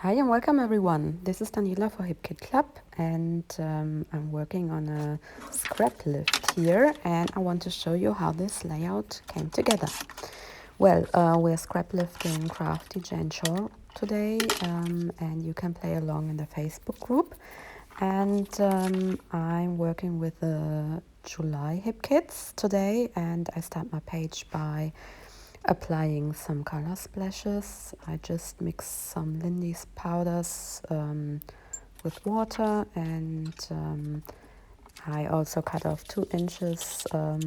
Hi and welcome everyone. This is Daniela for Hipkit Club and I'm working on a SCRAPLIFT here and I want to show you how this layout came together. Well, we're scraplifting crafty Janke today and you can play along in the Facebook group. And I'm working with the July Hipkits today and I start my page by applying some color splashes. I just mix some Lindy's powders with water and I also cut off 2 inches from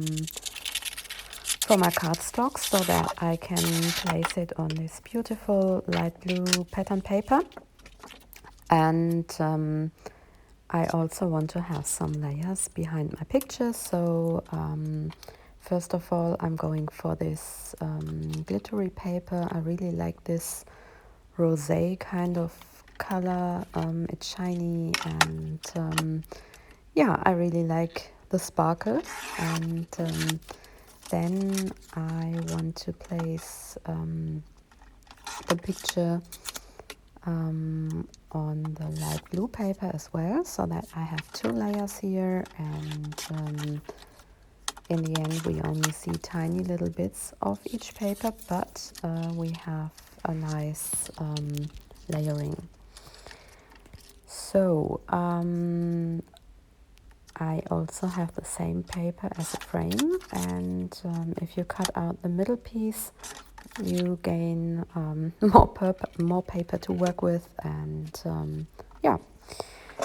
my cardstock so that I can place it on this beautiful light blue pattern paper. And I also want to have some layers behind my picture, so first of all I'm going for this glittery paper. I really like this rosé kind of color. It's shiny and yeah, I really like the sparkle. And then I want to place the picture on the light blue paper as well, so that I have 2 layers here, and in the end we only see tiny little bits of each paper, but we have a nice layering. So I also have the same paper as a frame, and if you cut out the middle piece you gain more paper to work with. And yeah,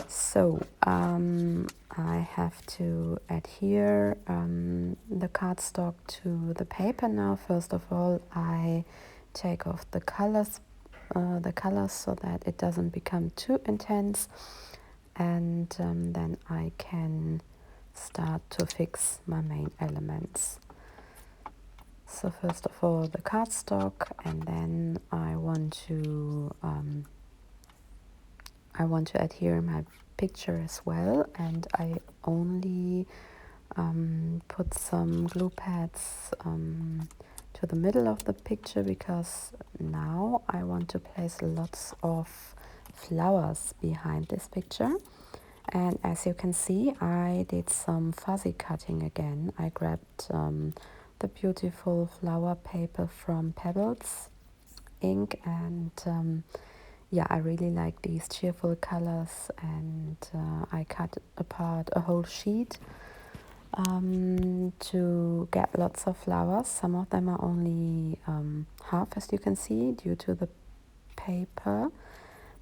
so I have to adhere the cardstock to the paper now. First of all, I take off the colors so that it doesn't become too intense, and then I can start to fix my main elements. So first of all the cardstock, and then I want to adhere my picture as well, and I only put some glue pads to the middle of the picture because now I want to place lots of flowers behind this picture. And as you can see, I did some fuzzy cutting again. I grabbed the beautiful flower paper from Pebbles ink, and yeah, I really like these cheerful colors, and I cut apart a whole sheet to get lots of flowers. Some of them are only half, as you can see, due to the paper,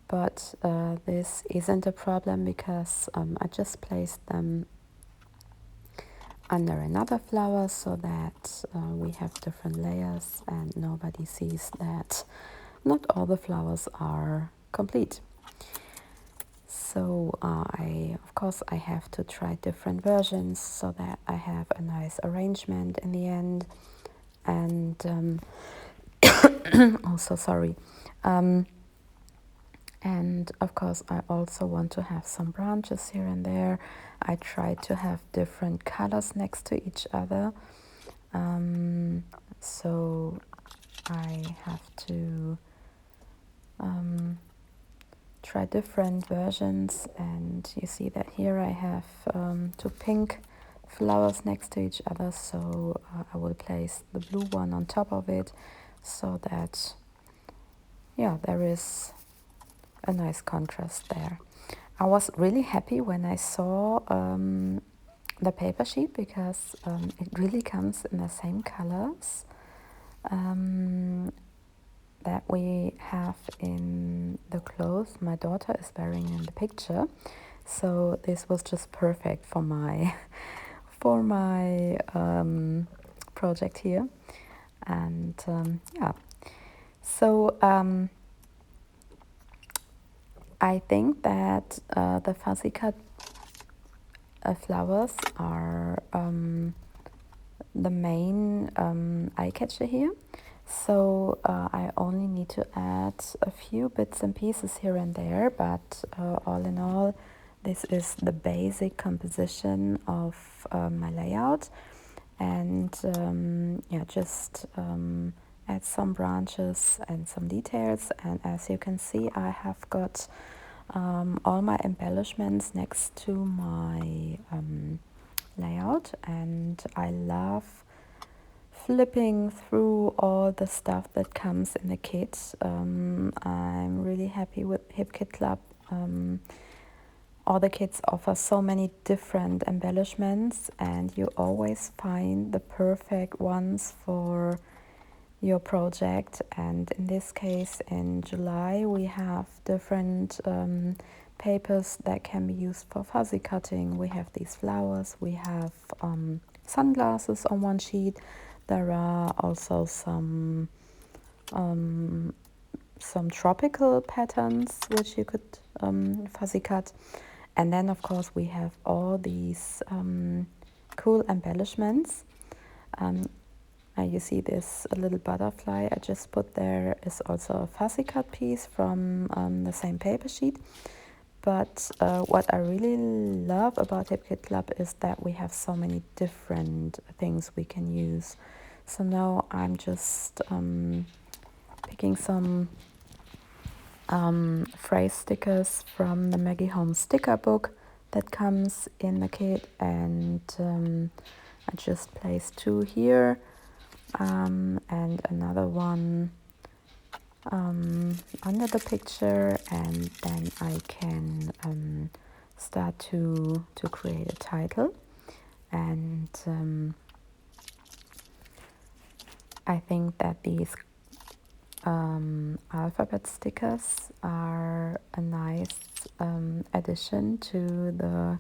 but this isn't a problem because I just placed them under another flower so that we have different layers and nobody sees that not all the flowers are complete. So of course I have to try different versions so that I have a nice arrangement in the end. And also sorry, and of course I also want to have some branches here and there. I try to have different colors next to each other, so I have to try different versions. And you see that here I have 2 pink flowers next to each other, so I will place the blue one on top of it so that, yeah, there is a nice contrast there. I was really happy when I saw the paper sheet because it really comes in the same colors that we have in the clothes my daughter is wearing in the picture. So this was just perfect for my project here. And yeah, so I think that the fuzzy cut flowers are the main eye catcher here. So I only need to add a few bits and pieces here and there, but all in all, this is the basic composition of my layout. And yeah, just add some branches and some details. And as you can see, I have got all my embellishments next to my layout, and I love flipping through all the stuff that comes in the kit. I'm really happy with Hipkit Club. All the kits offer so many different embellishments, and you always find the perfect ones for your project. And in this case, in July, we have different papers that can be used for fuzzy cutting. We have these flowers, we have sunglasses on one sheet. There are also some tropical patterns which you could fuzzy cut. And then of course we have all these cool embellishments. You see this little butterfly I just put there is also a fuzzy cut piece from the same paper sheet. But what I really love about Hipkit Club is that we have so many different things we can use. So now I'm just picking some phrase stickers from the Maggie Holmes sticker book that comes in the kit, and I just placed 2 here and another one under the picture, and then I can start to create a title. And I think that these alphabet stickers are a nice addition to the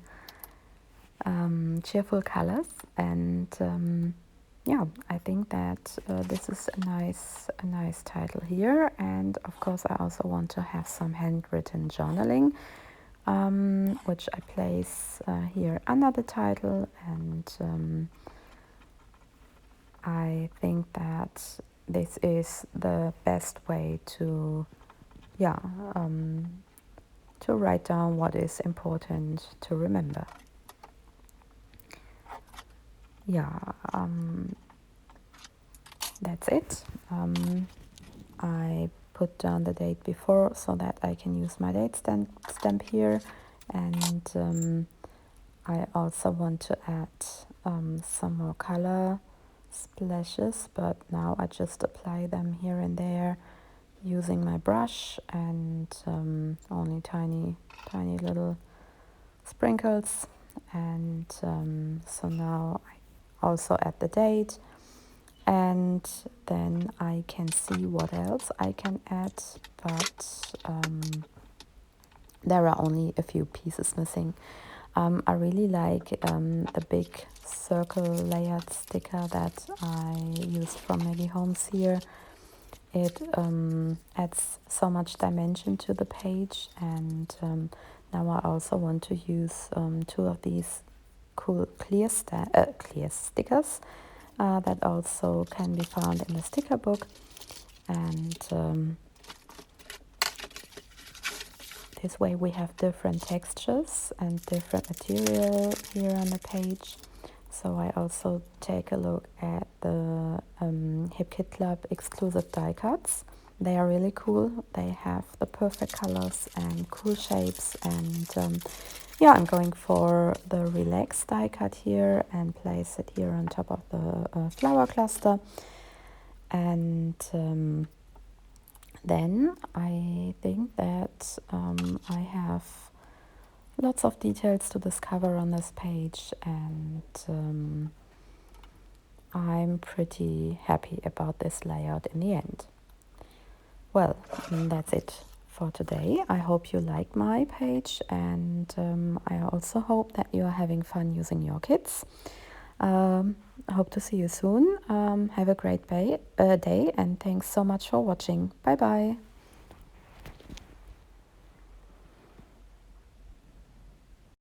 cheerful colors, and yeah, I think that this is a nice title here. And of course I also want to have some handwritten journaling, which I place here under the title, and I think that this is the best way to to write down what is important to remember. That's it. I put down the date before so that I can use my date stamp here, and I also want to add some more color splashes, but now I just apply them here and there using my brush, and only tiny little sprinkles. And so now I also add the date, and then I can see what else I can add, but there are only a few pieces missing. I really like the big circle layered sticker that I used from Maggie Holmes here. It adds so much dimension to the page, and now I also want to use 2 of these cool clear stickers that also can be found in the sticker book. And this way we have different textures and different material here on the page. So I also take a look at the Hipkit Club exclusive die cuts. They are really cool. They have the perfect colors and cool shapes, and yeah, I'm going for the relaxed die cut here and place it here on top of the flower cluster. And then I think that I have lots of details to discover on this page, and I'm pretty happy about this layout in the end. Well, that's it for today. I hope you liked my page, and I also hope that you are having fun using your kits. I hope to see you soon. Have a great day, and thanks so much for watching. Bye bye.